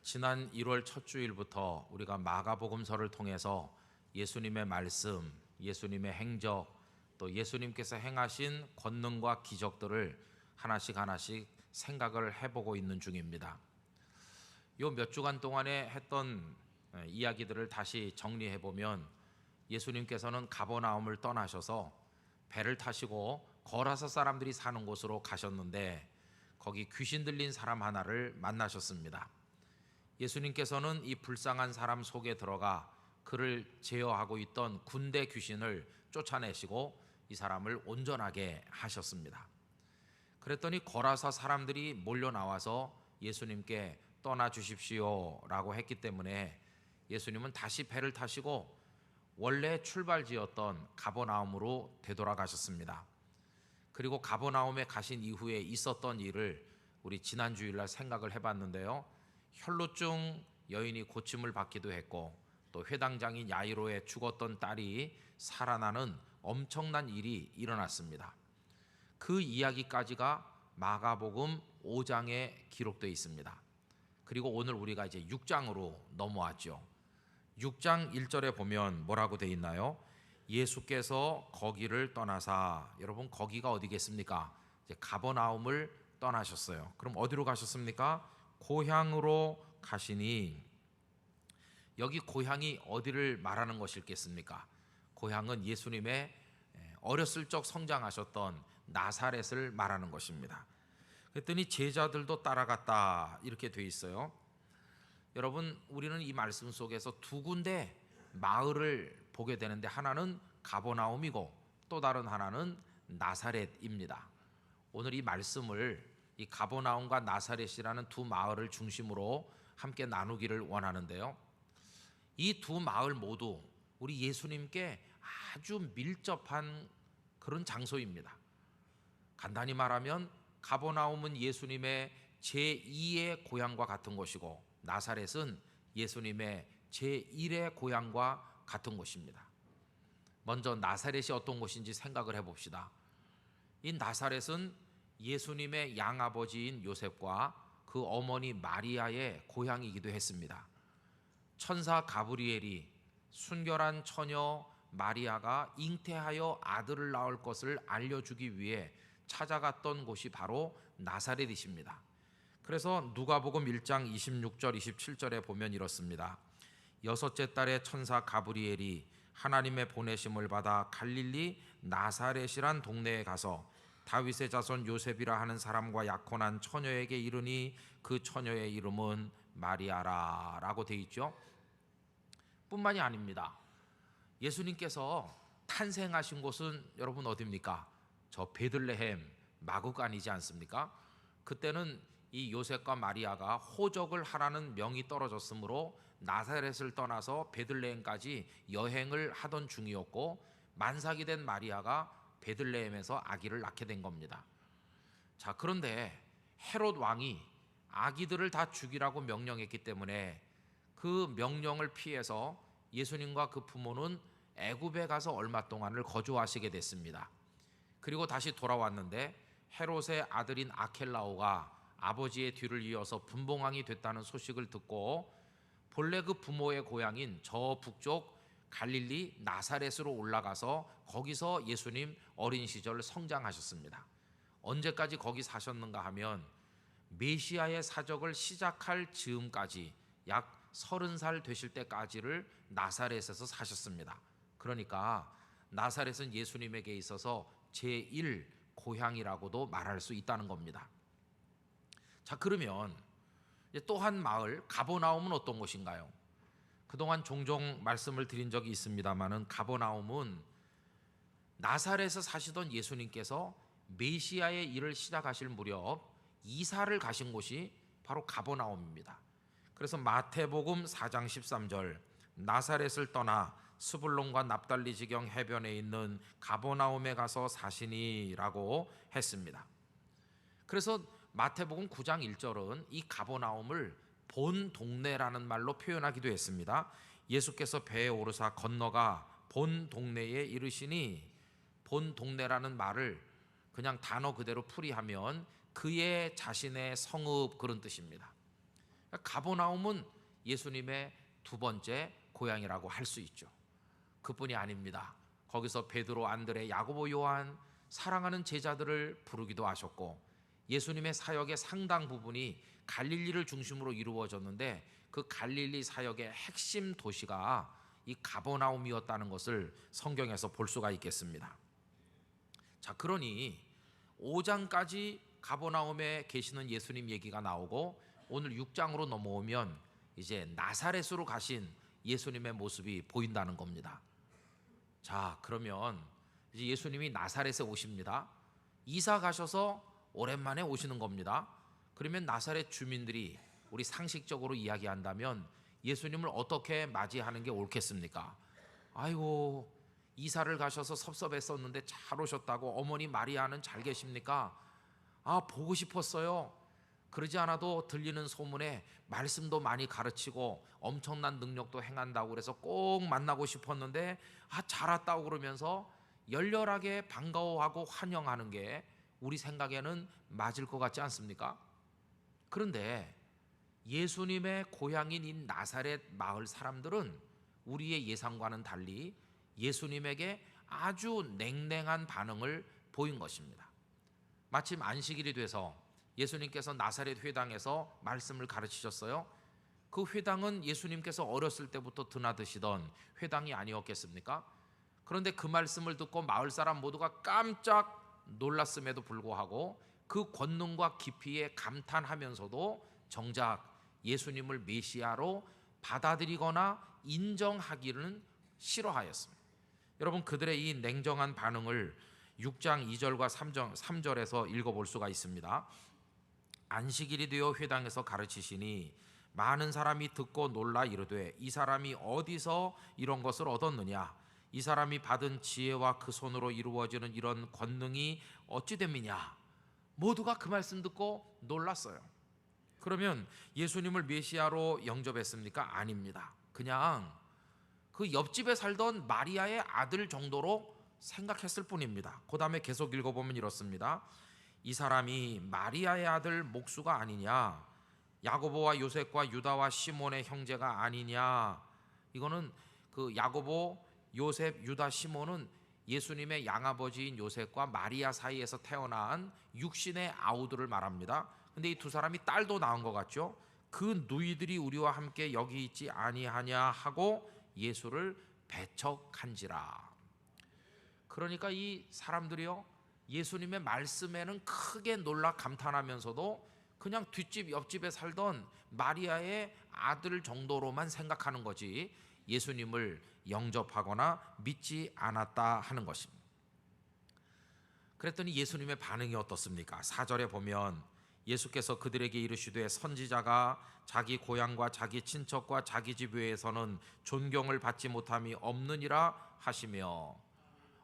지난 1월 첫 주일부터 우리가 마가복음서를 통해서 예수님의 말씀, 예수님의 행적, 또 예수님께서 행하신 권능과 기적들을 하나씩 생각을 해보고 있는 중입니다. 요 몇 주간 동안에 했던 이야기들을 다시 정리해 보면 예수님께서는 가버나움을 떠나셔서 배를 타시고 거라사 사람들이 사는 곳으로 가셨는데 거기 귀신 들린 사람 하나를 만나셨습니다. 예수님께서는 이 불쌍한 사람 속에 들어가 그를 제어하고 있던 군대 귀신을 쫓아내시고 이 사람을 온전하게 하셨습니다. 그랬더니 거라사 사람들이 몰려 나와서 예수님께 떠나 주십시오 라고 했기 때문에 예수님은 다시 배를 타시고 원래 출발지였던 가버나움으로 되돌아가셨습니다. 그리고 가버나움에 가신 이후에 있었던 일을 우리 지난 주일날 생각을 해봤는데요, 혈루증 여인이 고침을 받기도 했고 또 회당장인 야이로의 죽었던 딸이 살아나는 엄청난 일이 일어났습니다. 그 이야기까지가 마가복음 5장에 기록되어 있습니다. 그리고 오늘 우리가 이제 6장으로 넘어왔죠. 6장 1절에 보면 뭐라고 되어 있나요? 예수께서 거기를 떠나사, 여러분 거기가 어디겠습니까? 이제 가버나움을 떠나셨어요. 그럼 어디로 가셨습니까? 고향으로 가시니, 여기 고향이 어디를 말하는 것일겠습니까? 고향은 예수님의 어렸을 적 성장하셨던 나사렛을 말하는 것입니다. 그랬더니 제자들도 따라갔다 이렇게 돼 있어요. 여러분, 우리는 이 말씀 속에서 두 군데 마을을 보게 되는데 하나는 가버나움이고 또 다른 하나는 나사렛입니다. 오늘 이 말씀을 이 가버나움과 나사렛이라는 두 마을을 중심으로 함께 나누기를 원하는데요, 이 두 마을 모두 우리 예수님께 아주 밀접한 그런 장소입니다. 간단히 말하면 가버나움은 예수님의 제2의 고향과 같은 곳이고 나사렛은 예수님의 제1의 고향과 같은 곳입니다. 먼저 나사렛이 어떤 곳인지 생각을 해봅시다. 이 나사렛은 예수님의 양아버지인 요셉과 그 어머니 마리아의 고향이기도 했습니다. 천사 가브리엘이 순결한 처녀 마리아가 잉태하여 아들을 낳을 것을 알려주기 위해 찾아갔던 곳이 바로 나사렛이십니다. 그래서 누가복음 1장 26절 27절에 보면 이렇습니다. 여섯째 달에 천사 가브리엘이 하나님의 보내심을 받아 갈릴리 나사렛이란 동네에 가서 다윗의 자손 요셉이라 하는 사람과 약혼한 처녀에게 이르니 그 처녀의 이름은 마리아라 라고 되어 있죠. 뿐만이 아닙니다. 예수님께서 탄생하신 곳은 여러분 어디입니까? 저 베들레헴 마구간이지 않습니까? 그때는 이 요셉과 마리아가 호적을 하라는 명이 떨어졌으므로 나사렛을 떠나서 베들레헴까지 여행을 하던 중이었고, 만삭이 된 마리아가 베들레헴에서 아기를 낳게 된 겁니다. 자, 그런데 헤롯 왕이 아기들을 다 죽이라고 명령했기 때문에 그 명령을 피해서 예수님과 그 부모는 애굽에 가서 얼마 동안을 거주하시게 됐습니다. 그리고 다시 돌아왔는데 헤롯의 아들인 아켈라오가 아버지의 뒤를 이어서 분봉왕이 됐다는 소식을 듣고 본래 그 부모의 고향인 저 북쪽 갈릴리 나사렛으로 올라가서 거기서 예수님 어린 시절 성장하셨습니다. 언제까지 거기 사셨는가 하면 메시아의 사적을 시작할 즈음까지 약 30살 되실 때까지를 나사렛에서 사셨습니다. 그러니까 나사렛은 예수님에게 있어서 제1 고향이라고도 말할 수 있다는 겁니다. 자, 그러면 또 한 마을 가버나움은 어떤 곳인가요? 그동안 종종 말씀을 드린 적이 있습니다마는 가버나움은 나사렛에서 사시던 예수님께서 메시아의 일을 시작하실 무렵 이사를 가신 곳이 바로 가버나움입니다. 그래서 마태복음 4장 13절 나사렛을 떠나 스불론과 납달리 지경 해변에 있는 가버나움에 가서 사시니 라고 했습니다. 그래서 마태복음 9장 1절은 이 가버나움을 본 동네라는 말로 표현하기도 했습니다. 예수께서 배에 오르사 건너가 본 동네에 이르시니, 본 동네라는 말을 그냥 단어 그대로 풀이하면 그의 자신의 성읍, 그런 뜻입니다. 가버나움은 예수님의 두 번째 고향이라고 할 수 있죠. 그뿐이 아닙니다. 거기서 베드로, 안드레, 야고보, 요한 사랑하는 제자들을 부르기도 하셨고, 예수님의 사역의 상당 부분이 갈릴리를 중심으로 이루어졌는데 그 갈릴리 사역의 핵심 도시가 이 가버나움이었다는 것을 성경에서 볼 수가 있겠습니다. 자, 그러니 5장까지 가버나움에 계시는 예수님 얘기가 나오고 오늘 6장으로 넘어오면 이제 나사렛으로 가신 예수님의 모습이 보인다는 겁니다. 자, 그러면 이제 예수님이 나사렛에 오십니다. 이사 가셔서 오랜만에 오시는 겁니다. 그러면 나사렛 주민들이 우리 상식적으로 이야기한다면 예수님을 어떻게 맞이하는 게 옳겠습니까? 아이고, 이사를 가셔서 섭섭했었는데 잘 오셨다고. 어머니 마리아는 잘 계십니까? 아, 보고 싶었어요. 그러지 않아도 들리는 소문에 말씀도 많이 가르치고 엄청난 능력도 행한다고 그래서 꼭 만나고 싶었는데 잘 왔다고 그러면서 열렬하게 반가워하고 환영하는 게 우리 생각에는 맞을 것 같지 않습니까? 그런데 예수님의 고향인 이 나사렛 마을 사람들은 우리의 예상과는 달리 예수님에게 아주 냉랭한 반응을 보인 것입니다. 마침 안식일이 돼서 예수님께서 나사렛 회당에서 말씀을 가르치셨어요. 그 회당은 예수님께서 어렸을 때부터 드나드시던 회당이 아니었겠습니까? 그런데 그 말씀을 듣고 마을 사람 모두가 깜짝 놀랐음에도 불구하고 그 권능과 깊이에 감탄하면서도 정작 예수님을 메시아로 받아들이거나 인정하기는 싫어하였습니다. 여러분, 그들의 이 냉정한 반응을 6장 2절과 3절에서 읽어볼 수가 있습니다. 안식일이 되어 회당에서 가르치시니 많은 사람이 듣고 놀라 이르되 이 사람이 어디서 이런 것을 얻었느냐? 이 사람이 받은 지혜와 그 손으로 이루어지는 이런 권능이 어찌 됨이냐? 모두가 그 말씀 듣고 놀랐어요. 그러면 예수님을 메시아로 영접했습니까? 아닙니다. 그냥 그 옆집에 살던 마리아의 아들 정도로 생각했을 뿐입니다. 그 다음에 계속 읽어보면 이렇습니다. 이 사람이 마리아의 아들 목수가 아니냐? 야고보와 요셉과 유다와 시몬의 형제가 아니냐? 이거는 그 야고보, 요셉, 유다, 시몬은 예수님의 양아버지인 요셉과 마리아 사이에서 태어난 육신의 아우들을 말합니다. 근데 이 두 사람이 딸도 낳은 것 같죠? 그 누이들이 우리와 함께 여기 있지 아니하냐 하고 예수를 배척한지라. 그러니까 이 사람들이요, 예수님의 말씀에는 크게 놀라 감탄하면서도 그냥 뒷집 옆집에 살던 마리아의 아들 정도로만 생각하는 거지 예수님을 영접하거나 믿지 않았다 하는 것입니다. 그랬더니 예수님의 반응이 어떻습니까? 4절에 보면 예수께서 그들에게 이르시되 선지자가 자기 고향과 자기 친척과 자기 집 외에서는 존경을 받지 못함이 없느니라 하시며,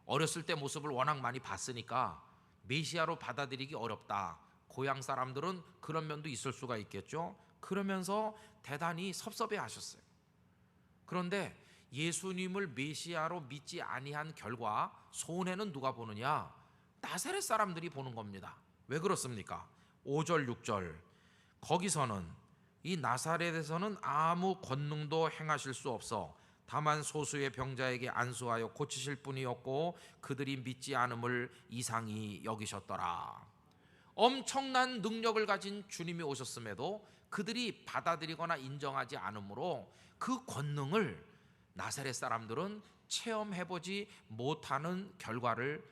어렸을 때 모습을 워낙 많이 봤으니까 메시아로 받아들이기 어렵다. 고향 사람들은 그런 면도 있을 수가 있겠죠. 그러면서 대단히 섭섭해 하셨어요. 그런데 예수님을 메시아로 믿지 아니한 결과 손해는 누가 보느냐? 나사렛 사람들이 보는 겁니다. 왜 그렇습니까? 5절 6절 거기서는 이 나사렛에서는 아무 권능도 행하실 수 없어 다만 소수의 병자에게 안수하여 고치실 뿐이었고 그들이 믿지 않음을 이상히 여기셨더라. 엄청난 능력을 가진 주님이 오셨음에도 그들이 받아들이거나 인정하지 않으므로 그 권능을 나사렛 사람들은 체험해보지 못하는 결과를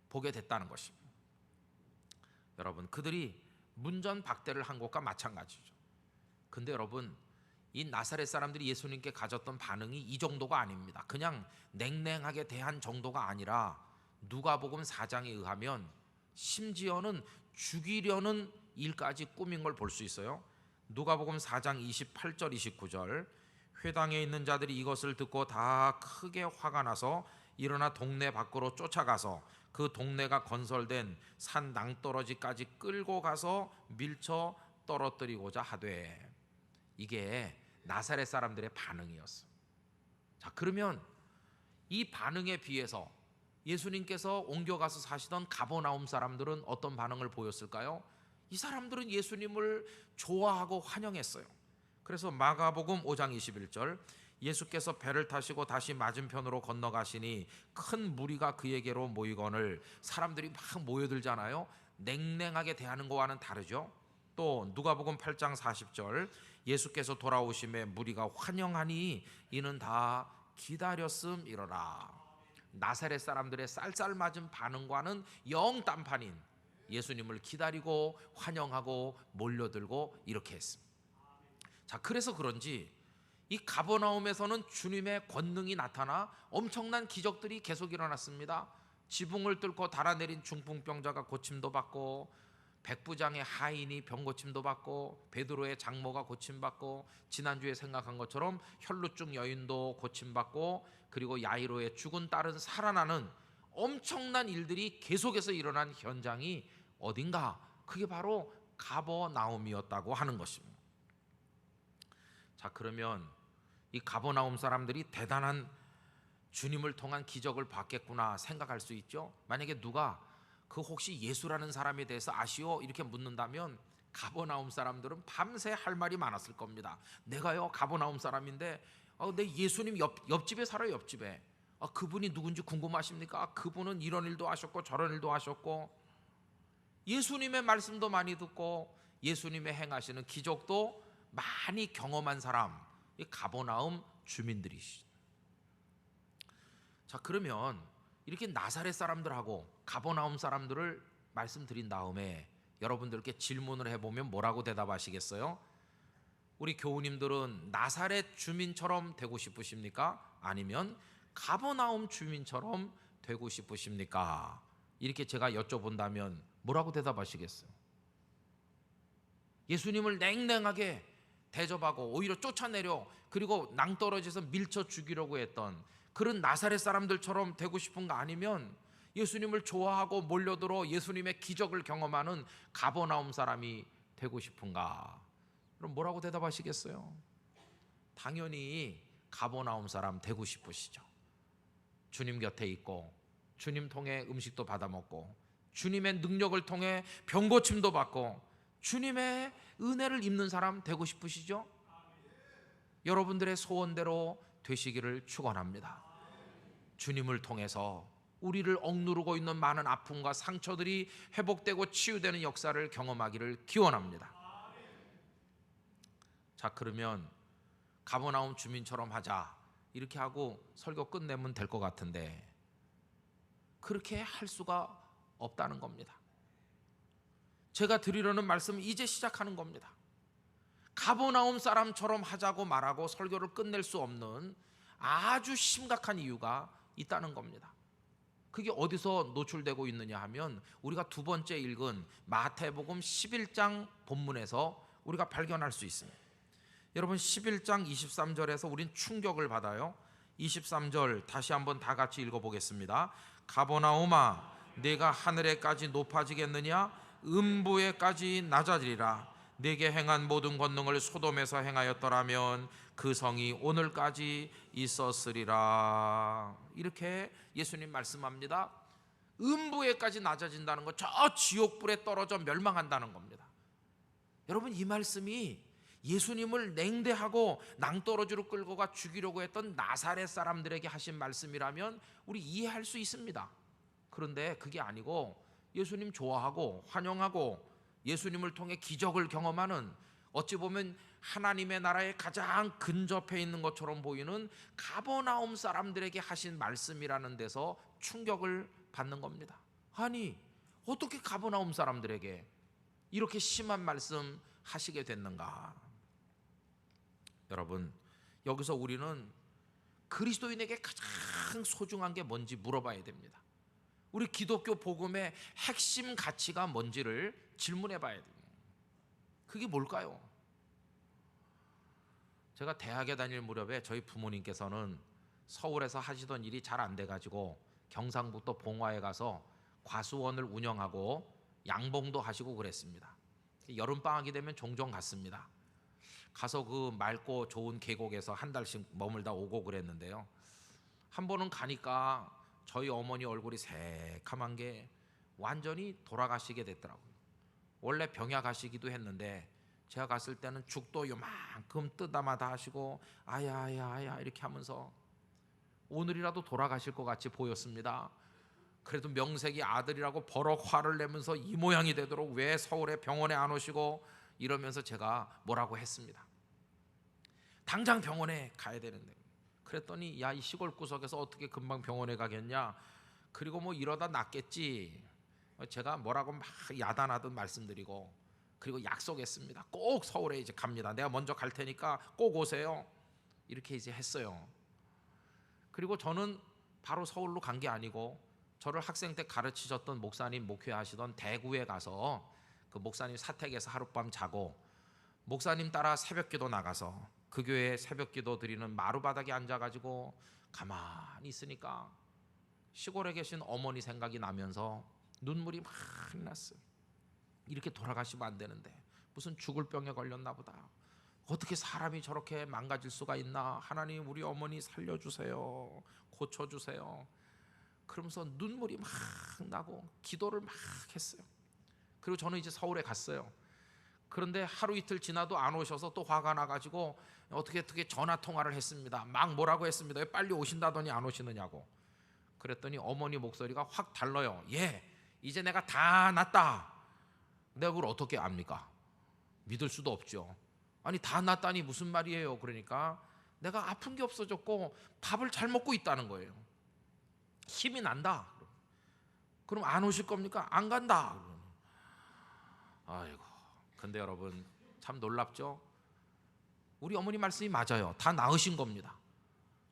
보게 됐다는 것입니다. 여러분, 그들이 문전박대를 한 것과 마찬가지죠. 근데 여러분, 이 나사렛 사람들이 예수님께 가졌던 반응이 이 정도가 아닙니다. 그냥 냉랭하게 대한 정도가 아니라 누가복음 4장에 의하면 심지어는 죽이려는 일까지 꾸민 걸 볼 수 있어요. 누가복음 4장 28절 29절 회당에 있는 자들이 이것을 듣고 다 크게 화가 나서 일어나 동네 밖으로 쫓아가서 그 동네가 건설된 산 낭떠러지까지 끌고 가서 밀쳐 떨어뜨리고자 하되. 이게 나사렛 사람들의 반응이었어. 자, 그러면 이 반응에 비해서 예수님께서 옮겨가서 사시던 가버나움 사람들은 어떤 반응을 보였을까요? 이 사람들은 예수님을 좋아하고 환영했어요. 그래서 마가복음 5장 21절, 예수께서 배를 타시고 다시 맞은편으로 건너가시니 큰 무리가 그에게로 모이거늘, 사람들이 막 모여들잖아요. 냉랭하게 대하는 것과는 다르죠. 또 누가복음 8장 40절, 예수께서 돌아오심에 무리가 환영하니 이는 다 기다렸음이로라. 나사렛 사람들의 쌀쌀맞은 반응과는 영 딴판인 예수님을 기다리고 환영하고 몰려들고 이렇게 했습니다. 자, 그래서 그런지 이 가버나움에서는 주님의 권능이 나타나 엄청난 기적들이 계속 일어났습니다. 지붕을 뚫고 달아내린 중풍병자가 고침도 받고, 백부장의 하인이 병고침도 받고, 베드로의 장모가 고침받고, 지난주에 생각한 것처럼 혈루증 여인도 고침받고, 그리고 야이로의 죽은 딸은 살아나는 엄청난 일들이 계속해서 일어난 현장이 어딘가, 그게 바로 가버나움이었다고 하는 것입니다. 자, 그러면 이 가버나움 사람들이 대단한 주님을 통한 기적을 받겠구나 생각할 수 있죠. 만약에 누가 그 혹시 예수라는 사람에 대해서 아시오? 이렇게 묻는다면 가버나움 사람들은 밤새 할 말이 많았을 겁니다. 내가요 가버나움 사람인데 내 예수님 옆집에 살아요. 옆집에. 그분이 누군지 궁금하십니까? 그분은 이런 일도 하셨고 저런 일도 하셨고, 예수님의 말씀도 많이 듣고 예수님의 행하시는 기적도 많이 경험한 사람, 이 가버나움 주민들이시죠. 자, 그러면 이렇게 나사렛 사람들하고 가버나움 사람들을 말씀드린 다음에 여러분들께 질문을 해보면 뭐라고 대답하시겠어요? 우리 교우님들은 나사렛 주민처럼 되고 싶으십니까? 아니면 가버나움 주민처럼 되고 싶으십니까? 이렇게 제가 여쭤본다면 뭐라고 대답하시겠어요? 예수님을 냉랭하게 대접하고 오히려 쫓아내려, 그리고 낭떠러지에서 밀쳐 죽이려고 했던 그런 나사렛 사람들처럼 되고 싶은가? 아니면 예수님을 좋아하고 몰려들어 예수님의 기적을 경험하는 가버나움 사람이 되고 싶은가? 그럼 뭐라고 대답하시겠어요? 당연히 가버나움 사람 되고 싶으시죠. 주님 곁에 있고 주님 통해 음식도 받아 먹고 주님의 능력을 통해 병고침도 받고 주님의 은혜를 입는 사람 되고 싶으시죠? 여러분들의 소원대로 되시기를 축원합니다. 주님을 통해서 우리를 억누르고 있는 많은 아픔과 상처들이 회복되고 치유되는 역사를 경험하기를 기원합니다. 자, 그러면 가버나움 주민처럼 하자 이렇게 하고 설교 끝내면 될 것 같은데 그렇게 할 수가 없다는 겁니다. 제가 드리려는 말씀은 이제 시작하는 겁니다. 가버나움 사람처럼 하자고 말하고 설교를 끝낼 수 없는 아주 심각한 이유가 있다는 겁니다. 그게 어디서 노출되고 있느냐 하면 우리가 두 번째 읽은 마태복음 11장 본문에서 우리가 발견할 수 있습니다. 여러분 11장 23절에서 우린 충격을 받아요. 23절 다시 한번 다 같이 읽어보겠습니다. 가버나움아 내가 하늘에까지 높아지겠느냐? 음부에까지 낮아지리라. 내게 행한 모든 권능을 소돔에서 행하였더라면 그 성이 오늘까지 있었으리라. 이렇게 예수님 말씀합니다. 음부에까지 낮아진다는 것, 저 지옥불에 떨어져 멸망한다는 겁니다. 여러분 이 말씀이 예수님을 냉대하고 낭떠러지로 끌고 가 죽이려고 했던 나사렛 사람들에게 하신 말씀이라면 우리 이해할 수 있습니다. 그런데 그게 아니고 예수님 좋아하고 환영하고 예수님을 통해 기적을 경험하는, 어찌 보면 하나님의 나라에 가장 근접해 있는 것처럼 보이는 가버나움 사람들에게 하신 말씀이라는 데서 충격을 받는 겁니다. 아니 어떻게 가버나움 사람들에게 이렇게 심한 말씀 하시게 됐는가? 여러분 여기서 우리는 그리스도인에게 가장 소중한 게 뭔지 물어봐야 됩니다. 우리 기독교 복음의 핵심 가치가 뭔지를 질문해 봐야 됩니다. 그게 뭘까요? 제가 대학에 다닐 무렵에 저희 부모님께서는 서울에서 하시던 일이 잘 안 돼가지고 경상북도 봉화에 가서 과수원을 운영하고 양봉도 하시고 그랬습니다. 여름방학이 되면 종종 갔습니다. 가서 그 맑고 좋은 계곡에서 한 달씩 머물다 오고 그랬는데요, 한 번은 가니까 저희 어머니 얼굴이 새카만 게 완전히 돌아가시게 됐더라고요. 원래 병약하시기도 했는데 제가 갔을 때는 죽도 요만큼 뜨다마다 하시고 아야 이렇게 하면서 오늘이라도 돌아가실 것 같이 보였습니다. 그래도 명색이 아들이라고 버럭 화를 내면서 이 모양이 되도록 왜 서울에 병원에 안 오시고 이러면서 제가 뭐라고 했습니다. 당장 병원에 가야 되는데. 그랬더니 야, 이 시골 구석에서 어떻게 금방 병원에 가겠냐, 그리고 뭐 이러다 낫겠지. 제가 뭐라고 막 야단하듯 말씀드리고, 그리고 약속했습니다. 꼭 서울에 이제 갑니다. 내가 먼저 갈 테니까 꼭 오세요. 이렇게 이제 했어요. 그리고 저는 바로 서울로 간 게 아니고 저를 학생 때 가르치셨던 목사님 목회하시던 대구에 가서 그 목사님 사택에서 하룻밤 자고 목사님 따라 새벽기도 나가서 그 교회에 새벽기도 드리는 마루바닥에 앉아가지고 가만히 있으니까 시골에 계신 어머니 생각이 나면서 눈물이 막 났어요. 이렇게 돌아가시면 안 되는데 무슨 죽을 병에 걸렸나 보다. 어떻게 사람이 저렇게 망가질 수가 있나. 하나님, 우리 어머니 살려주세요, 고쳐주세요. 그러면서 눈물이 막 나고 기도를 막 했어요. 그리고 저는 이제 서울에 갔어요. 그런데 하루 이틀 지나도 안 오셔서 또 화가 나가지고 어떻게 전화 통화를 했습니다. 막 뭐라고 했습니다. 왜 빨리 오신다더니 안 오시느냐고. 그랬더니 어머니 목소리가 확 달라요. 예, 이제 내가 다 낫다. 내가 그걸 어떻게 압니까? 믿을 수도 없죠. 아니, 다 낫다니 무슨 말이에요? 그러니까 내가 아픈 게 없어졌고 밥을 잘 먹고 있다는 거예요. 힘이 난다. 그럼 안 오실 겁니까? 안 간다. 아이고. 근데 여러분 참 놀랍죠? 우리 어머니 말씀이 맞아요. 다 나으신 겁니다.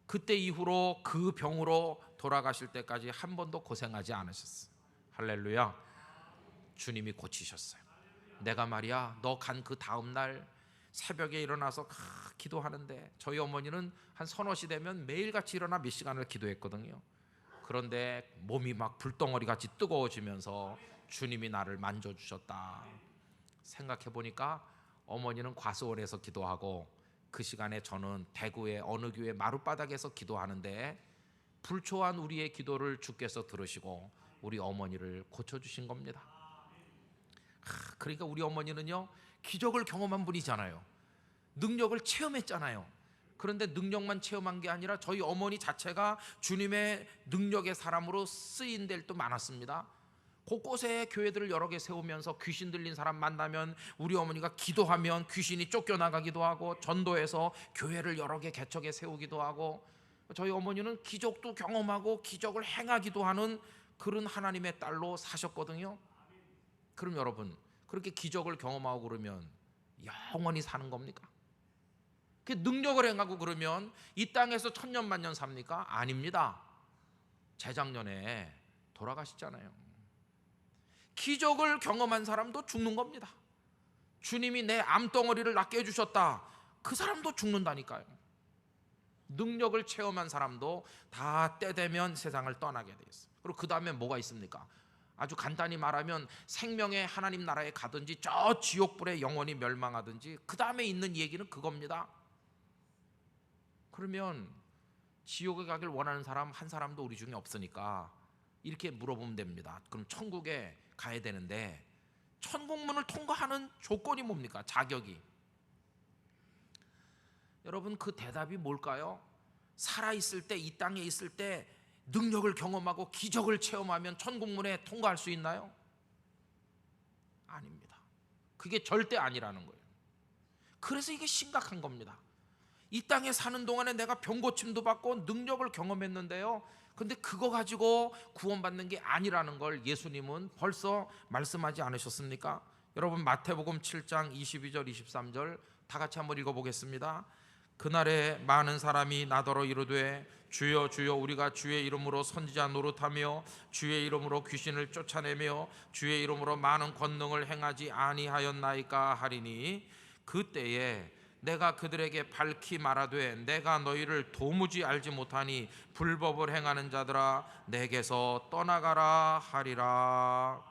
그때 이후로 그 병으로 돌아가실 때까지 한 번도 고생하지 않으셨어요. 할렐루야. 주님이 고치셨어요. 내가 말이야, 너 간 그 다음 날 새벽에 일어나서 기도하는데 저희 어머니는 한 서너 시 되면 매일같이 일어나 몇 시간을 기도했거든요. 그런데 몸이 막 불덩어리 같이 뜨거워지면서 주님이 나를 만져주셨다. 생각해 보니까 어머니는 과수원에서 기도하고 그 시간에 저는 대구의 어느 교회 마룻바닥에서 기도하는데 불초한 우리의 기도를 주께서 들으시고 우리 어머니를 고쳐주신 겁니다. 그러니까 우리 어머니는요, 기적을 경험한 분이잖아요. 능력을 체험했잖아요. 그런데 능력만 체험한 게 아니라 저희 어머니 자체가 주님의 능력의 사람으로 쓰인 데도 많았습니다. 곳곳에 교회들을 여러 개 세우면서 귀신 들린 사람 만나면 우리 어머니가 기도하면 귀신이 쫓겨나가기도 하고, 전도해서 교회를 여러 개 개척에 세우기도 하고, 저희 어머니는 기적도 경험하고 기적을 행하기도 하는 그런 하나님의 딸로 사셨거든요. 그럼 여러분, 그렇게 기적을 경험하고 그러면 영원히 사는 겁니까? 그 능력을 행하고 그러면 이 땅에서 천년만년 삽니까? 아닙니다. 재작년에 돌아가시잖아요. 기적을 경험한 사람도 죽는 겁니다. 주님이 내 암덩어리를 낫게 해주셨다, 그 사람도 죽는다니까요. 능력을 체험한 사람도 다 때 되면 세상을 떠나게 돼 있어요. 그리고 그 다음에 뭐가 있습니까? 아주 간단히 말하면 생명의 하나님 나라에 가든지 저 지옥불에 영원히 멸망하든지 그 다음에 있는 얘기는 그겁니다. 그러면 지옥에 가길 원하는 사람 한 사람도 우리 중에 없으니까 이렇게 물어보면 됩니다. 그럼 천국에 가야 되는데 천국문을 통과하는 조건이 뭡니까? 자격이. 여러분, 그 대답이 뭘까요? 살아있을 때, 이 땅에 있을 때 능력을 경험하고 기적을 체험하면 천국문에 통과할 수 있나요? 아닙니다. 그게 절대 아니라는 거예요. 그래서 이게 심각한 겁니다. 이 땅에 사는 동안에 내가 병고침도 받고 능력을 경험했는데요, 근데 그거 가지고 구원받는 게 아니라는 걸 예수님은 벌써 말씀하지 않으셨습니까? 여러분, 마태복음 7장 22절 23절 다 같이 한번 읽어보겠습니다. 그날에 많은 사람이 나더러 이르되 주여 주여 우리가 주의 이름으로 선지자 노릇하며 주의 이름으로 귀신을 쫓아내며 주의 이름으로 많은 권능을 행하지 아니하였나이까 하리니 그때에 내가 그들에게 밝히 말하되 내가 너희를 도무지 알지 못하니 불법을 행하는 자들아 내게서 떠나가라 하리라.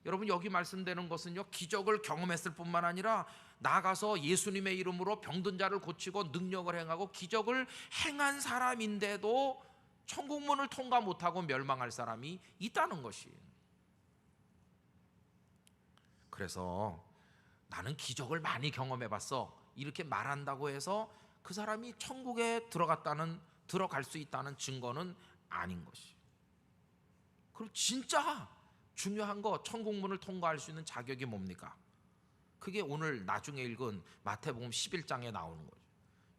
여러분, 여기 말씀되는 것은요, 기적을 경험했을 뿐만 아니라 나가서 예수님의 이름으로 병든 자를 고치고 능력을 행하고 기적을 행한 사람인데도 천국문을 통과 못하고 멸망할 사람이 있다는 것이. 그래서 나는 기적을 많이 경험해봤어 이렇게 말한다고 해서 그 사람이 천국에 들어갈 수 있다는 증거는 아닌 것이. 그럼 진짜 중요한 거, 천국문을 통과할 수 있는 자격이 뭡니까? 그게 오늘 나중에 읽은 마태복음 11장에 나오는 거죠.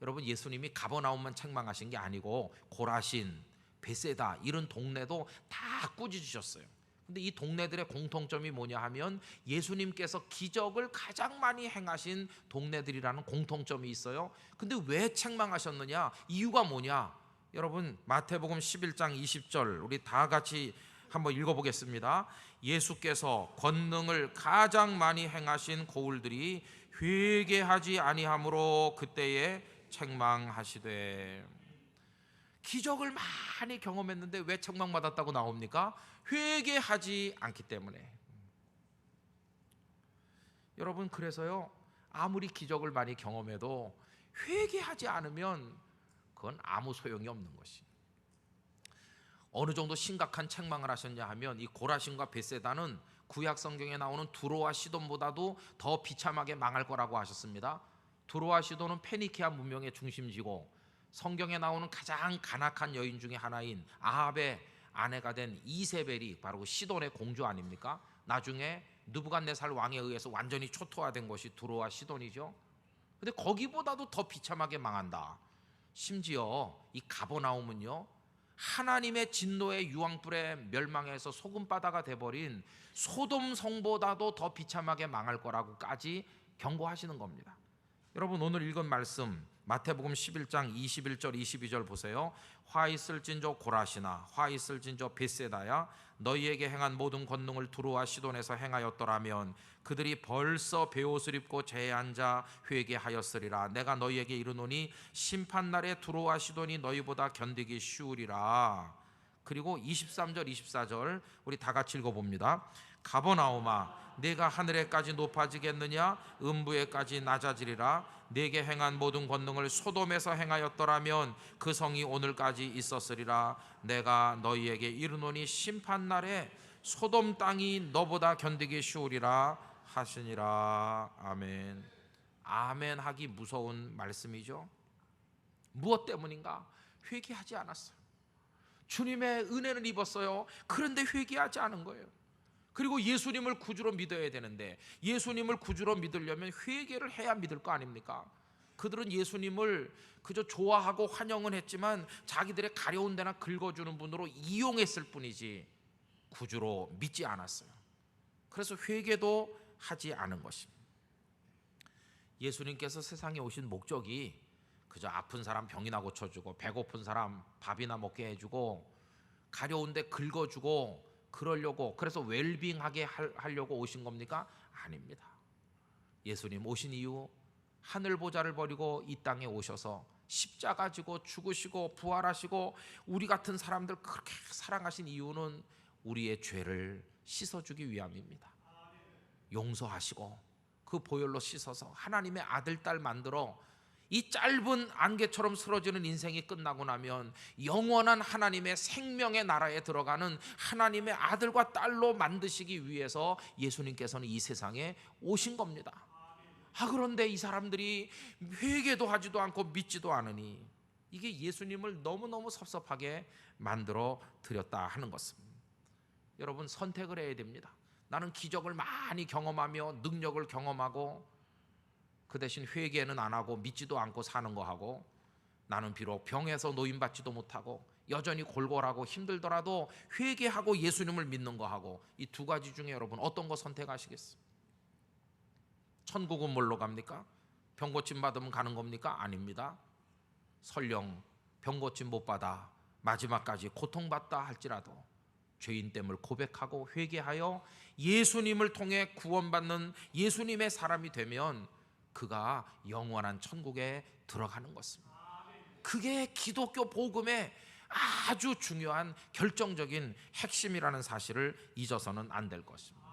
여러분, 예수님이 가버나움만 책망하신 게 아니고 고라신, 베세다 이런 동네도 다 꾸짖으셨어요. 근데 이 동네들의 공통점이 뭐냐 하면 예수님께서 기적을 가장 많이 행하신 동네들이라는 공통점이 있어요. 근데 왜 책망하셨느냐? 이유가 뭐냐? 여러분, 마태복음 11장 20절 우리 다 같이 한번 읽어보겠습니다. 예수께서 권능을 가장 많이 행하신 고울들이 회개하지 아니함으로 그때에 책망하시되. 기적을 많이 경험했는데 왜 책망받았다고 나옵니까? 회개하지 않기 때문에. 여러분, 그래서요, 아무리 기적을 많이 경험해도 회개하지 않으면 그건 아무 소용이 없는 것이. 어느 정도 심각한 책망을 하셨냐 하면 이 고라신과 베세다는 구약 성경에 나오는 두로와 시돈보다도 더 비참하게 망할 거라고 하셨습니다. 두로와 시돈은 페니키아 문명의 중심지고 성경에 나오는 가장 간악한 여인 중에 하나인 아합의 아내가 된 이세벨이 바로 시돈의 공주 아닙니까? 나중에 느부갓네살 왕에 의해서 완전히 초토화된 것이 두로와 시돈이죠. 근데 거기보다도 더 비참하게 망한다. 심지어 이 가버나움은요, 하나님의 진노의 유황불에 멸망해서 소금바다가 돼버린 소돔 성보다도 더 비참하게 망할 거라고까지 경고하시는 겁니다. 여러분, 오늘 읽은 말씀 마태복음 11장 21절 22절 보세요. 화 있을진저 고라시나 화 있을진저 베세다야, 너희에게 행한 모든 권능을 두로와 시돈에서 행하였더라면 그들이 벌써 베옷을 입고 제에 앉아 회개하였으리라. 내가 너희에게 이르노니 심판날에 두로와 시돈이 너희보다 견디기 쉬우리라. 그리고 23절 24절 우리 다 같이 읽어봅니다. 가버나움아, 네가 하늘에까지 높아지겠느냐? 음부에까지 낮아지리라. 네게 행한 모든 권능을 소돔에서 행하였더라면 그 성이 오늘까지 있었으리라. 내가 너희에게 이르노니 심판날에 소돔 땅이 너보다 견디기 쉬우리라 하시니라. 아멘. 아멘 하기 무서운 말씀이죠. 무엇 때문인가? 회개하지 않았어요. 주님의 은혜는 입었어요. 그런데 회개하지 않은 거예요. 그리고 예수님을 구주로 믿어야 되는데 예수님을 구주로 믿으려면 회개를 해야 믿을 거 아닙니까? 그들은 예수님을 그저 좋아하고 환영은 했지만 자기들의 가려운 데나 긁어주는 분으로 이용했을 뿐이지 구주로 믿지 않았어요. 그래서 회개도 하지 않은 것입니다. 예수님께서 세상에 오신 목적이 그저 아픈 사람 병이나 고쳐주고 배고픈 사람 밥이나 먹게 해주고 가려운 데 긁어주고 그러려고, 그래서 웰빙하게 하려고 오신 겁니까? 아닙니다. 예수님 오신 이유, 하늘 보좌를 버리고 이 땅에 오셔서 십자가 지고 죽으시고 부활하시고 우리 같은 사람들 그렇게 사랑하신 이유는 우리의 죄를 씻어주기 위함입니다. 용서하시고 그 보혈로 씻어서 하나님의 아들, 딸 만들어 이 짧은 안개처럼 쓰러지는 인생이 끝나고 나면 영원한 하나님의 생명의 나라에 들어가는 하나님의 아들과 딸로 만드시기 위해서 예수님께서는 이 세상에 오신 겁니다. 그런데 이 사람들이 회개도 하지도 않고 믿지도 않으니 이게 예수님을 너무너무 섭섭하게 만들어 드렸다 하는 것입니다. 여러분, 선택을 해야 됩니다. 나는 기적을 많이 경험하며 능력을 경험하고 그 대신 회개는 안 하고 믿지도 않고 사는 거 하고, 나는 비록 병에서 노임받지도 못하고 여전히 골골하고 힘들더라도 회개하고 예수님을 믿는 거 하고, 이 두 가지 중에 여러분 어떤 거 선택하시겠어요? 천국은 뭘로 갑니까? 병 고침 받으면 가는 겁니까? 아닙니다. 설령 병 고침 못 받아 마지막까지 고통받다 할지라도 죄인됨을 고백하고 회개하여 예수님을 통해 구원받는 예수님의 사람이 되면 그가 영원한 천국에 들어가는 것입니다. 그게 기독교 복음의 아주 중요한 결정적인 핵심이라는 사실을 잊어서는 안 될 것입니다.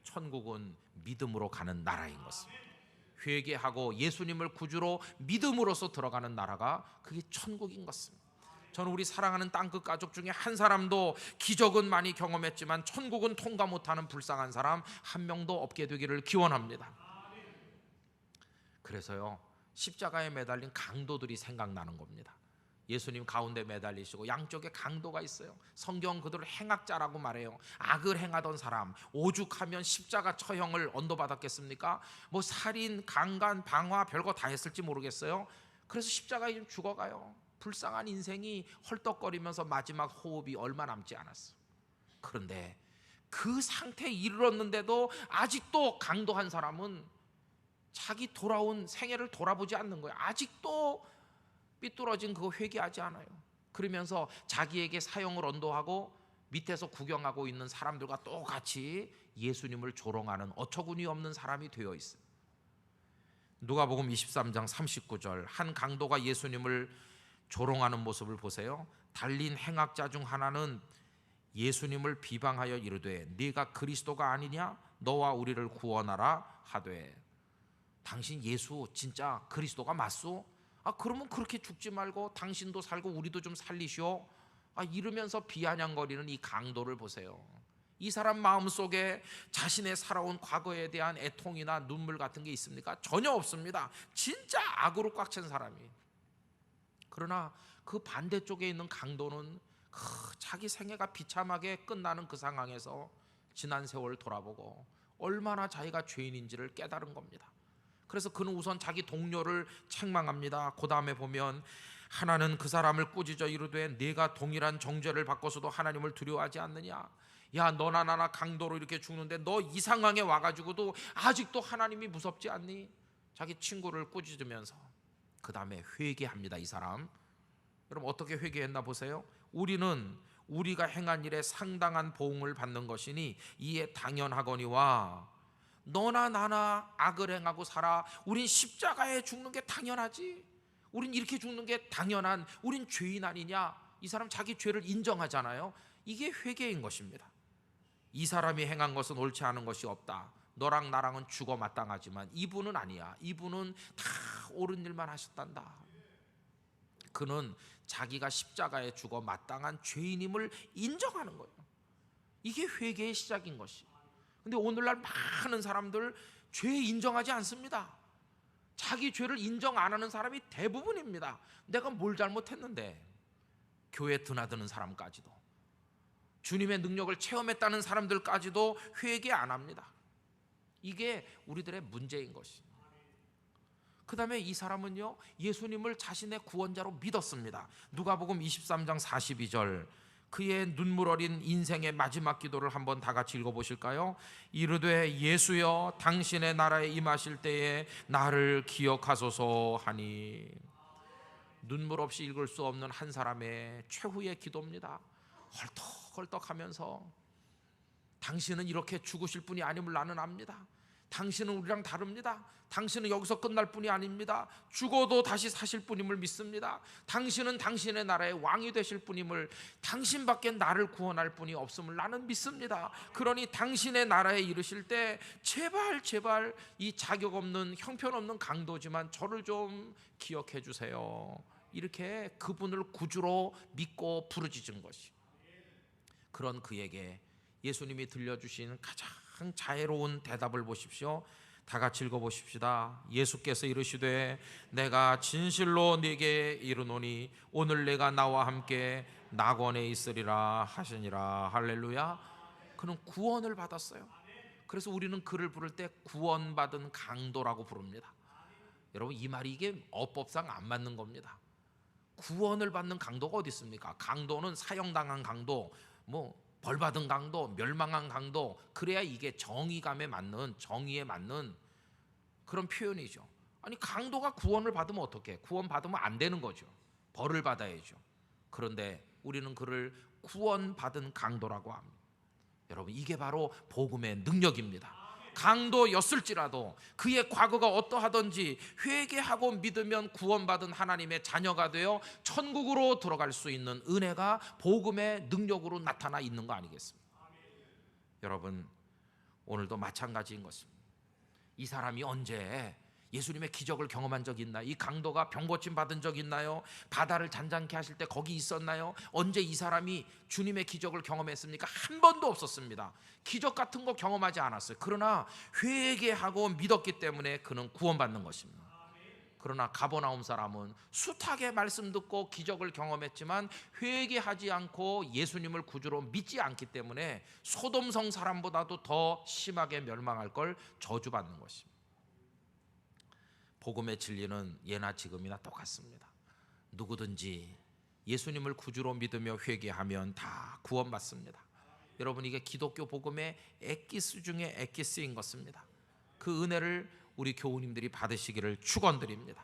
천국은 믿음으로 가는 나라인 것입니다. 회개하고 예수님을 구주로 믿음으로써 들어가는 나라가 그게 천국인 것입니다. 저는 우리 사랑하는 땅끝 가족 중에 한 사람도 기적은 많이 경험했지만 천국은 통과 못하는 불쌍한 사람 한 명도 없게 되기를 기원합니다. 그래서요, 십자가에 매달린 강도들이 생각나는 겁니다. 예수님 가운데 매달리시고 양쪽에 강도가 있어요. 성경 그들을 행악자라고 말해요. 악을 행하던 사람, 오죽하면 십자가 처형을 언도받았겠습니까? 뭐 살인, 강간, 방화 별거 다 했을지 모르겠어요. 그래서 십자가에 좀 죽어가요. 불쌍한 인생이 헐떡거리면서 마지막 호흡이 얼마 남지 않았어. 그런데 그 상태에 이르렀는데도 아직도 강도한 사람은 자기 돌아온 생애를 돌아보지 않는 거예요. 아직도 삐뚤어진 그거 회개하지 않아요. 그러면서 자기에게 사형을 언도하고 밑에서 구경하고 있는 사람들과 똑같이 예수님을 조롱하는 어처구니 없는 사람이 되어 있어요. 누가복음 23장 39절, 한 강도가 예수님을 조롱하는 모습을 보세요. 달린 행악자 중 하나는 예수님을 비방하여 이르되 네가 그리스도가 아니냐? 너와 우리를 구원하라 하되. 당신 예수 진짜 그리스도가 맞소? 그러면 그렇게 죽지 말고 당신도 살고 우리도 좀 살리시오. 이러면서 비아냥거리는 이 강도를 보세요. 이 사람 마음속에 자신의 살아온 과거에 대한 애통이나 눈물 같은 게 있습니까? 전혀 없습니다. 진짜 악으로 꽉 찬 사람이. 그러나 그 반대쪽에 있는 강도는 자기 생애가 비참하게 끝나는 그 상황에서 지난 세월을 돌아보고 얼마나 자기가 죄인인지를 깨달은 겁니다. 그래서 그는 우선 자기 동료를 책망합니다. 그 다음에 보면 하나는 그 사람을 꾸짖어 이르되 네가 동일한 정죄를 받고서도 하나님을 두려워하지 않느냐? 야, 너나 나나 강도로 이렇게 죽는데 너 이 상황에 와가지고도 아직도 하나님이 무섭지 않니? 자기 친구를 꾸짖으면서 그 다음에 회개합니다. 이 사람. 여러분 어떻게 회개했나 보세요. 우리는 우리가 행한 일에 상당한 보응을 받는 것이니 이에 당연하거니와 너나 나나 악을 행하고 살아. 우린 십자가에 죽는 게 당연하지. 우린 이렇게 죽는 게 당연한, 우린 죄인 아니냐? 이 사람 자기 죄를 인정하잖아요. 이게 회개인 것입니다. 이 사람이 행한 것은 옳지 않은 것이 없다. 너랑 나랑은 죽어 마땅하지만 이분은 아니야. 이분은 다 옳은 일만 하셨단다. 그는 자기가 십자가에 죽어 마땅한 죄인임을 인정하는 거예요. 이게 회개의 시작인 것이. 근데 오늘날 많은 사람들 죄 인정하지 않습니다. 자기 죄를 인정 안 하는 사람이 대부분입니다. 내가 뭘 잘못했는데. 교회 드나드는 사람까지도, 주님의 능력을 체험했다는 사람들까지도 회개 안 합니다. 이게 우리들의 문제인 것입니다. 그 다음에 이 사람은요, 예수님을 자신의 구원자로 믿었습니다. 누가복음 23장 42절, 그의 눈물 어린 인생의 마지막 기도를 한번 다 같이 읽어보실까요? 이르되 예수여 당신의 나라에 임하실 때에 나를 기억하소서 하니. 눈물 없이 읽을 수 없는 한 사람의 최후의 기도입니다. 헐떡헐떡하면서 당신은 이렇게 죽으실 분이 아님을 나는 압니다. 당신은 우리랑 다릅니다. 당신은 여기서 끝날 뿐이 아닙니다. 죽어도 다시 사실 뿐임을 믿습니다. 당신은 당신의 나라의 왕이 되실 뿐임을, 당신밖에 나를 구원할 분이 없음을 나는 믿습니다. 그러니 당신의 나라에 이르실 때 제발 이 자격 없는 형편없는 강도지만 저를 좀 기억해 주세요. 이렇게 그분을 구주로 믿고 부르짖은 것이, 그런 그에게 예수님이 들려주신 가장 자애로운 대답을 보십시오. 다 같이 읽어보십시다. 예수께서 이르시되 내가 진실로 네게 이르노니 오늘 내가 나와 함께 낙원에 있으리라 하시니라. 할렐루야. 그는 구원을 받았어요. 그래서 우리는 그를 부를 때 구원받은 강도라고 부릅니다. 여러분 이 말이 이게 어법상 안 맞는 겁니다. 구원을 받는 강도가 어디 있습니까? 강도는 사형당한 강도, 벌받은 강도, 멸망한 강도, 그래야 이게 정의감에 맞는, 정의에 맞는 그런 표현이죠. 아니 강도가 구원을 받으면 어떻게? 구원 받으면 안 되는 거죠. 벌을 받아야죠. 그런데 우리는 그를 구원받은 강도라고 합니다. 여러분 이게 바로 복음의 능력입니다. 강도였을지라도 그의 과거가 어떠하든지 회개하고 믿으면 구원받은 하나님의 자녀가 되어 천국으로 들어갈 수 있는 은혜가 복음의 능력으로 나타나 있는 거 아니겠습니까? 여러분 오늘도 마찬가지인 것입니다. 이 사람이 언제 예수님의 기적을 경험한 적 있나요? 이 강도가 병 고침 받은 적 있나요? 바다를 잔잔케 하실 때 거기 있었나요? 언제 이 사람이 주님의 기적을 경험했습니까? 한 번도 없었습니다. 기적 같은 거 경험하지 않았어요. 그러나 회개하고 믿었기 때문에 그는 구원받는 것입니다. 그러나 가버나움 사람은 숱하게 말씀 듣고 기적을 경험했지만 회개하지 않고 예수님을 구주로 믿지 않기 때문에 소돔성 사람보다도 더 심하게 멸망할 걸 저주받는 것입니다. 복음의 진리는 예나 지금이나 똑같습니다. 누구든지 예수님을 구주로 믿으며 회개하면 다 구원받습니다. 여러분, 이게 기독교 복음의 엑기스 중에 엑기스인 것입니다. 그 은혜를 우리 교우님들이 받으시기를 축원드립니다.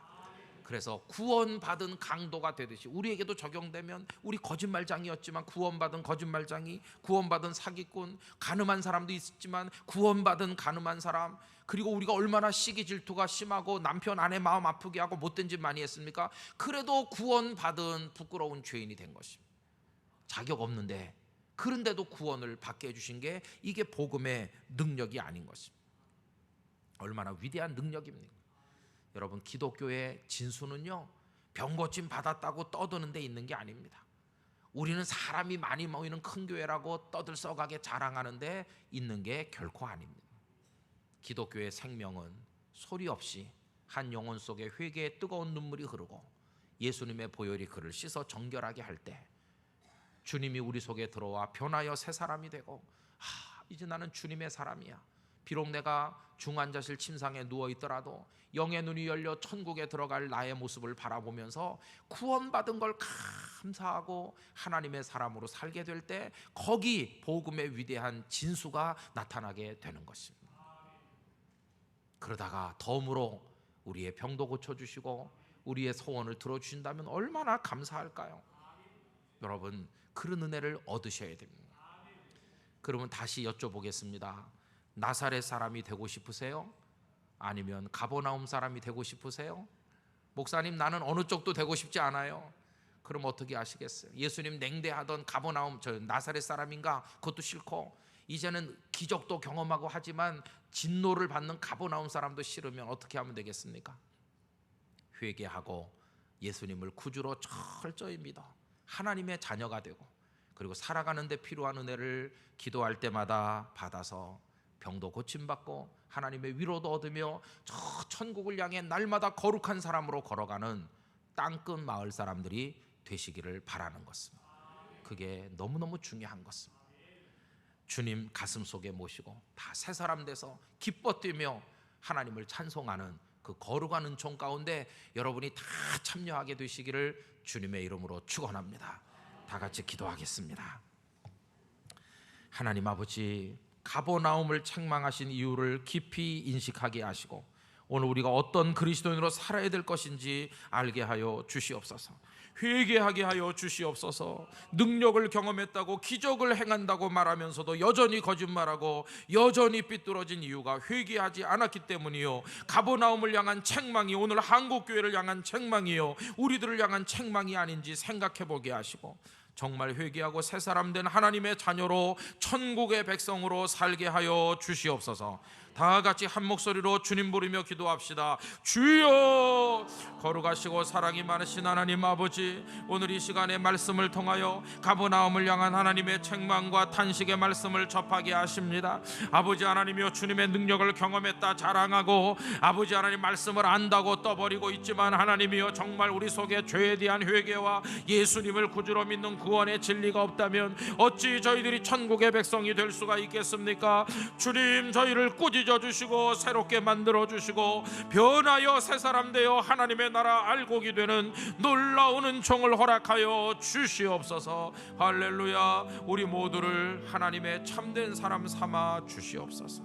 그래서 구원받은 강도가 되듯이 우리에게도 적용되면, 우리 거짓말장이었지만 구원받은 거짓말장이, 구원받은 사기꾼, 가늠한 사람도 있었지만 구원받은 가늠한 사람, 그리고 우리가 얼마나 시기 질투가 심하고 남편 아내 마음 아프게 하고 못된 짓 많이 했습니까? 그래도 구원받은 부끄러운 죄인이 된 것입니다. 자격 없는데, 그런데도 구원을 받게 해주신 게 이게 복음의 능력이 아닌 것입니다. 얼마나 위대한 능력입니까? 여러분, 기독교의 진수는요, 병 고침 받았다고 떠드는 데 있는 게 아닙니다. 우리는 사람이 많이 모이는 큰 교회라고 떠들썩하게 자랑하는 데 있는 게 결코 아닙니다. 기독교의 생명은 소리 없이 한 영혼 속에 회개의 뜨거운 눈물이 흐르고 예수님의 보혈이 그를 씻어 정결하게 할 때 주님이 우리 속에 들어와 변하여 새 사람이 되고, 이제 나는 주님의 사람이야. 비록 내가 중환자실 침상에 누워있더라도 영의 눈이 열려 천국에 들어갈 나의 모습을 바라보면서 구원받은 걸 감사하고 하나님의 사람으로 살게 될 때 거기 복음의 위대한 진수가 나타나게 되는 것입니다. 그러다가 덤으로 우리의 병도 고쳐주시고 우리의 소원을 들어주신다면 얼마나 감사할까요? 여러분, 그런 은혜를 얻으셔야 됩니다. 그러면 다시 여쭤보겠습니다. 나사렛 사람이 되고 싶으세요? 아니면 가버나움 사람이 되고 싶으세요? 목사님, 나는 어느 쪽도 되고 싶지 않아요. 그럼 어떻게 하시겠어요? 예수님 냉대하던 가버나움, 저 나사렛 사람인가? 그것도 싫고 이제는 기적도 경험하고 하지만 진노를 받는 가버나움 사람도 싫으면 어떻게 하면 되겠습니까? 회개하고 예수님을 구주로 철저히 믿어 하나님의 자녀가 되고, 그리고 살아가는 데 필요한 은혜를 기도할 때마다 받아서 병도 고침받고 하나님의 위로도 얻으며 저 천국을 향해 날마다 거룩한 사람으로 걸어가는 땅끝 마을 사람들이 되시기를 바라는 것입니다. 그게 너무너무 중요한 것입니다. 주님 가슴 속에 모시고 다 새 사람 돼서 기뻐 뛰며 하나님을 찬송하는 그 거룩한 은총 가운데 여러분이 다 참여하게 되시기를 주님의 이름으로 축원합니다. 다 같이 기도하겠습니다. 하나님 아버지, 가버나움을 책망하신 이유를 깊이 인식하게 하시고 오늘 우리가 어떤 그리스도인으로 살아야 될 것인지 알게 하여 주시옵소서. 회개하게 하여 주시옵소서. 능력을 경험했다고 기적을 행한다고 말하면서도 여전히 거짓말하고 여전히 삐뚤어진 이유가 회개하지 않았기 때문이요, 가버나움을 향한 책망이 오늘 한국교회를 향한 책망이요, 우리들을 향한 책망이 아닌지 생각해보게 하시고 정말 회개하고 새 사람 된 하나님의 자녀로 천국의 백성으로 살게 하여 주시옵소서. 다 같이 한 목소리로 주님 부르며 기도합시다. 주여, 거룩하시고 사랑이 많으신 하나님 아버지, 오늘 이 시간에 말씀을 통하여 가버나움을 향한 하나님의 책망과 탄식의 말씀을 접하게 하십니다. 아버지 하나님이여, 주님의 능력을 경험했다 자랑하고 아버지 하나님 말씀을 안다고 떠버리고 있지만 하나님이여, 정말 우리 속에 죄에 대한 회개와 예수님을 구주로 믿는 구원의 진리가 없다면 어찌 저희들이 천국의 백성이 될 수가 있겠습니까? 주님, 저희를 꾸짖어 주시고 새롭게 만들어 주시고 변하여 새 사람 되어 하나님의 나라 알곡이 되는 놀라운 은총을 허락하여 주시옵소서. 할렐루야. 우리 모두를 하나님의 참된 사람 삼아 주시옵소서.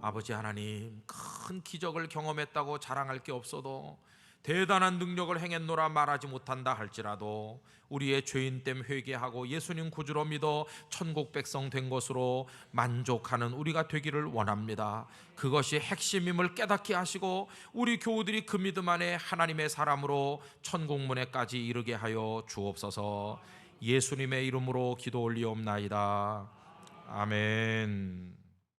아버지 하나님, 큰 기적을 경험했다고 자랑할 게 없어도 대단한 능력을 행했노라 말하지 못한다 할지라도 우리의 죄인됨 회개하고 예수님 구주로 믿어 천국 백성 된 것으로 만족하는 우리가 되기를 원합니다. 그것이 핵심임을 깨닫게 하시고 우리 교우들이 그 믿음 안에 하나님의 사람으로 천국 문에까지 이르게 하여 주옵소서. 예수님의 이름으로 기도 올리옵나이다. 아멘.